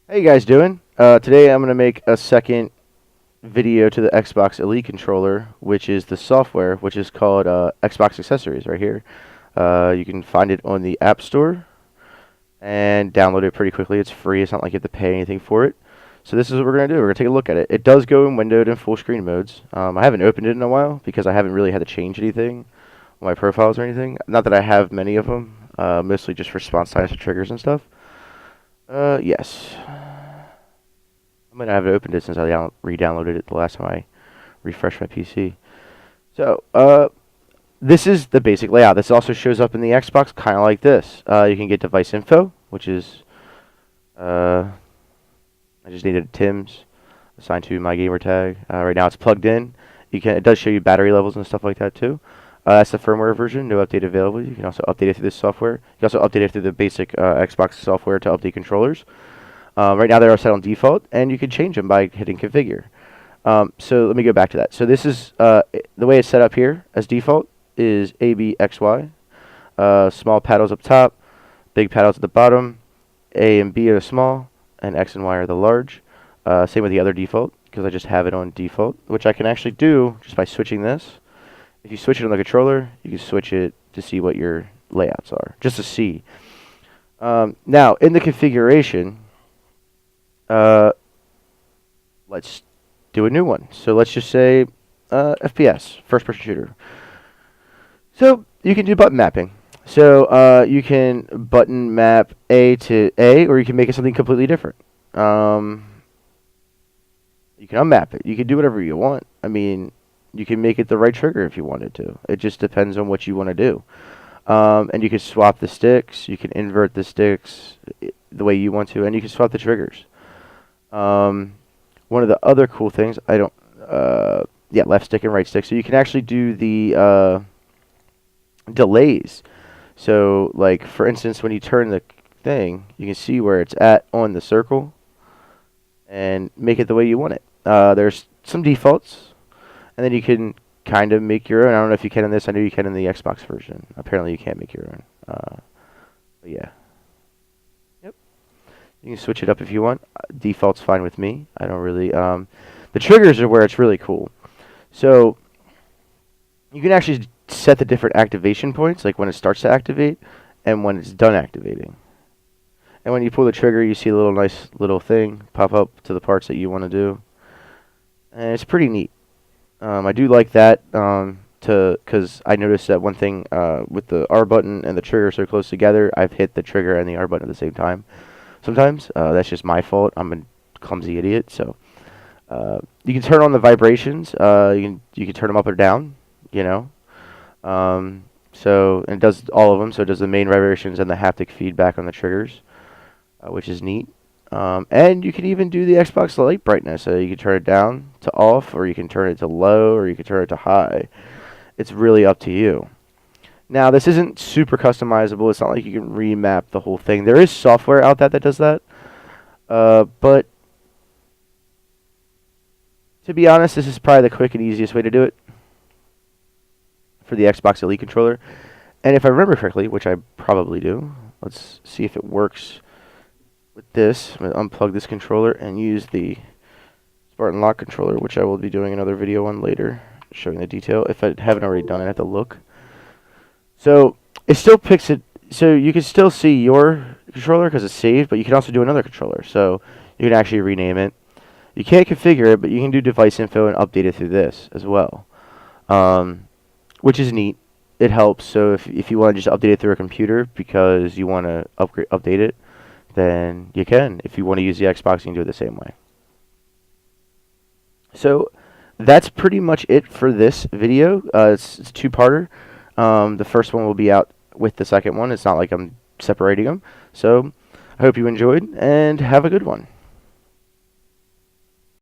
How you guys doing? Today I'm going to make a second video to the Xbox Elite controller, which is the software, which is called Xbox Accessories right here. You can find it on the App Store and download it pretty quickly. It's free. It's not like you have to pay anything for it. So this is what we're going to do. We're going to take a look at it. It does go in windowed and full screen modes. I haven't opened it in a while because I haven't really had to change anything on my profiles or anything. Not that I have many of them, mostly just response times to triggers and stuff. Yes. I might not have opened it since I re-downloaded it the last time I refreshed my PC. So, this is the basic layout. This also shows up in the Xbox kind of like this. You can get device info, which is, I just needed Tim's assigned to my gamer tag. Right now it's plugged in. It does show you battery levels and stuff like that too. That's the firmware version, no update available. You can also update it through this software. You can also update it through the basic Xbox software to update controllers. Right now they are set on default, and you can change them by hitting configure. So let me go back to that. So this is the way it's set up here as default is A, B, X, Y. Small paddles up top, big paddles at the bottom. A and B are the small, and X and Y are the large. Same with the other default, because I just have it on default, which I can actually do just by switching this. If you switch it on the controller, you can switch it to see what your layouts are, just to see. Now, in the configuration, let's do a new one. So let's just say FPS, first-person shooter. So you can do button mapping. So you can button map A to A, or you can make it something completely different. You can unmap it. You can do whatever you want. I mean, you can make it the right trigger if you wanted to. It just depends on what you want to do. And you can swap the sticks. You can invert the sticks the way you want to, and you can swap the triggers. One of the other cool things, left stick and right stick. So you can actually do the delays. So, like, for instance, when you turn the thing, you can see where it's at on the circle and make it the way you want it. There's some defaults, and then you can kind of make your own. I don't know if you can in this. I know you can in the Xbox version. Apparently you can't make your own. But yeah. Yep. You can switch it up if you want. Default's fine with me. I don't really... the triggers are where it's really cool. So, you can actually set the different activation points, like when it starts to activate, and when it's done activating. And when you pull the trigger, you see a little nice little thing pop up to the parts that you want to do. And it's pretty neat. I do like that, because I noticed that one thing with the R button and the trigger so close together, I've hit the trigger and the R button at the same time. Sometimes that's just my fault. I'm a clumsy idiot. So you can turn on the vibrations. You can turn them up or down. You know. So and it does all of them. So it does the main vibrations and the haptic feedback on the triggers, which is neat. And you can even do the Xbox light brightness. So you can turn it down to off, or you can turn it to low, or you can turn it to high. It's really up to you. Now, this isn't super customizable. It's not like you can remap the whole thing. There is software out there that does that. But to be honest, this is probably the quick and easiest way to do it for the Xbox Elite controller. And if I remember correctly, which I probably do, let's see if it works with this. I'm going to unplug this controller and use the Spartan Lock controller, which I will be doing another video on later, showing the detail. If I haven't already done it, I have to look. So it still picks it. So you can still see your controller because it's saved, but you can also do another controller. So you can actually rename it. You can't configure it, but you can do device info and update it through this as well, which is neat. It helps. So if you want to just update it through a computer because you want to update it, then you can. If you want to use the Xbox, you can do it the same way. So that's pretty much it for this video. It's a two-parter. The first one will be out with the second one. It's not like I'm separating them. So I hope you enjoyed, and have a good one.